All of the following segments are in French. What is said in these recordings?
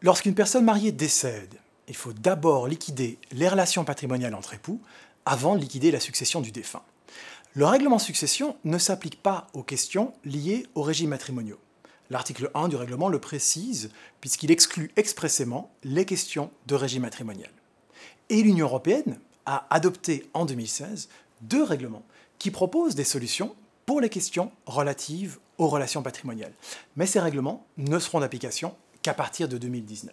Lorsqu'une personne mariée décède, il faut d'abord liquider les relations patrimoniales entre époux avant de liquider la succession du défunt. Le règlement succession ne s'applique pas aux questions liées aux régimes matrimoniaux. L'article 1 du règlement le précise puisqu'il exclut expressément les questions de régime matrimonial. Et l'Union européenne a adopté en 2016 deux règlements qui proposent des solutions pour les questions relatives aux relations patrimoniales. Mais ces règlements ne seront d'application qu'à partir de 2019.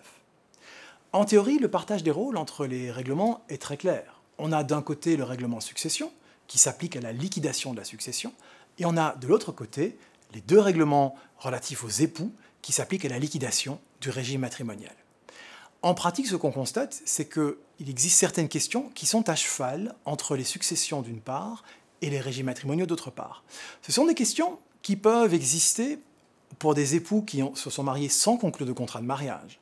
En théorie, le partage des rôles entre les règlements est très clair. On a d'un côté le règlement succession, qui s'applique à la liquidation de la succession, et on a de l'autre côté les deux règlements relatifs aux époux, qui s'appliquent à la liquidation du régime matrimonial. En pratique, ce qu'on constate, c'est qu'il existe certaines questions qui sont à cheval entre les successions d'une part et les régimes matrimoniaux d'autre part. Ce sont des questions qui peuvent exister pour des époux qui se sont mariés sans conclure de contrat de mariage.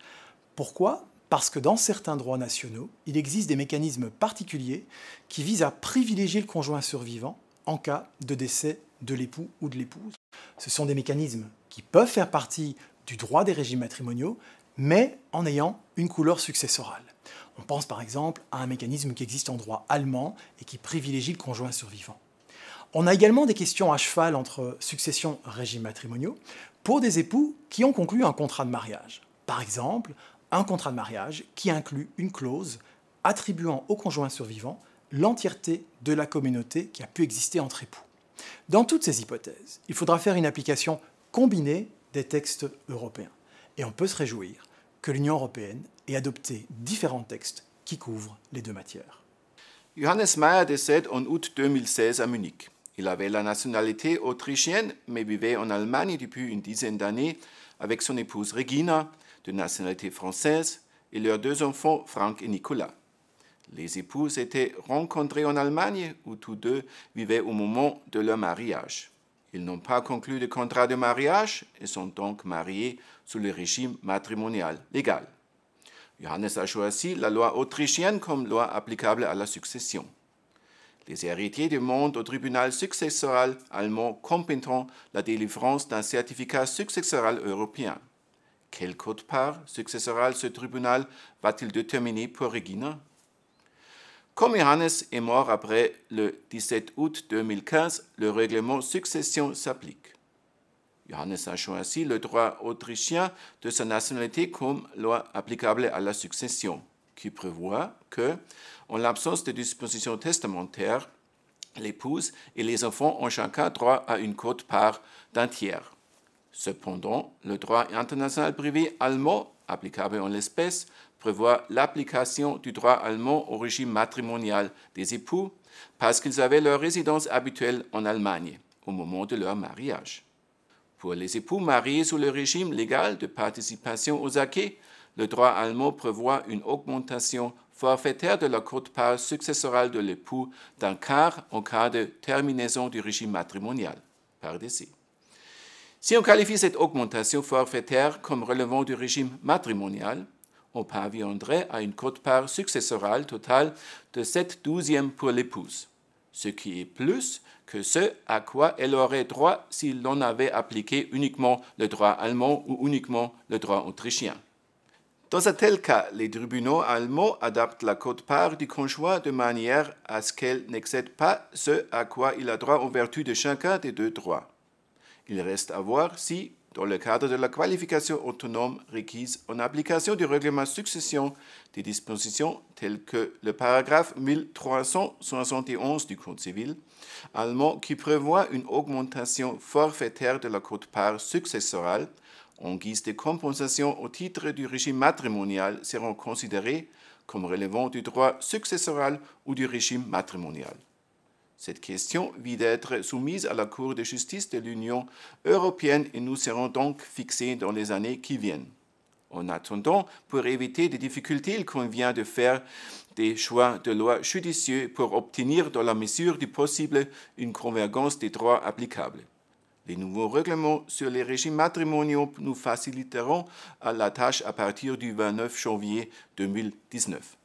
Pourquoi ? Parce que dans certains droits nationaux, il existe des mécanismes particuliers qui visent à privilégier le conjoint survivant en cas de décès de l'époux ou de l'épouse. Ce sont des mécanismes qui peuvent faire partie du droit des régimes matrimoniaux, mais en ayant une couleur successorale. On pense par exemple à un mécanisme qui existe en droit allemand et qui privilégie le conjoint survivant. On a également des questions à cheval entre succession et régimes matrimoniaux pour des époux qui ont conclu un contrat de mariage. Par exemple, un contrat de mariage qui inclut une clause attribuant au conjoint survivant l'entièreté de la communauté qui a pu exister entre époux. Dans toutes ces hypothèses, il faudra faire une application combinée des textes européens. Et on peut se réjouir que l'Union européenne ait adopté différents textes qui couvrent les deux matières. Johannes Meyer décède en août 2016 à Munich. Il avait la nationalité autrichienne, mais vivait en Allemagne depuis une dizaine d'années avec son épouse Regina, de nationalité française, et leurs deux enfants, Frank et Nicolas. Les époux s'étaient rencontrés en Allemagne, où tous deux vivaient au moment de leur mariage. Ils n'ont pas conclu de contrat de mariage et sont donc mariés sous le régime matrimonial légal. Johannes a choisi la loi autrichienne comme loi applicable à la succession. Les héritiers demandent au tribunal successoral allemand compétent la délivrance d'un certificat successoral européen. Quel quote-part successoral ce tribunal va-t-il déterminer pour Regina? Comme Johannes est mort après le 17 août 2015, le règlement succession s'applique. Johannes a choisi le droit autrichien de sa nationalité comme loi applicable à la succession, qui prévoit que, en l'absence de dispositions testamentaires, l'épouse et les enfants ont chacun droit à une quote-part d'un tiers. Cependant, le droit international privé allemand, applicable en l'espèce, prévoit l'application du droit allemand au régime matrimonial des époux parce qu'ils avaient leur résidence habituelle en Allemagne au moment de leur mariage. Pour les époux mariés sous le régime légal de participation aux acquis, le droit allemand prévoit une augmentation forfaitaire de la quote-part successorale de l'époux d'un quart en cas de terminaison du régime matrimonial par décès. Si on qualifie cette augmentation forfaitaire comme relevant du régime matrimonial, on parviendrait à une quote-part successorale totale de 7/12 pour l'épouse, ce qui est plus que ce à quoi elle aurait droit si l'on avait appliqué uniquement le droit allemand ou uniquement le droit autrichien. Dans un tel cas, les tribunaux allemands adaptent la quote-part du conjoint de manière à ce qu'elle n'excède pas ce à quoi il a droit en vertu de chacun des deux droits. Il reste à voir si, dans le cadre de la qualification autonome requise en application du règlement succession, des dispositions telles que le paragraphe 1371 du Code civil allemand qui prévoit une augmentation forfaitaire de la quote-part successorale en guise de compensation au titre du régime matrimonial seront considérées comme relevant du droit successoral ou du régime matrimonial. Cette question vient d'être soumise à la Cour de justice de l'Union européenne et nous serons donc fixés dans les années qui viennent. En attendant, pour éviter des difficultés, il convient de faire des choix de loi judicieux pour obtenir, dans la mesure du possible, une convergence des droits applicables. Les nouveaux règlements sur les régimes matrimoniaux nous faciliteront la tâche à partir du 29 janvier 2019.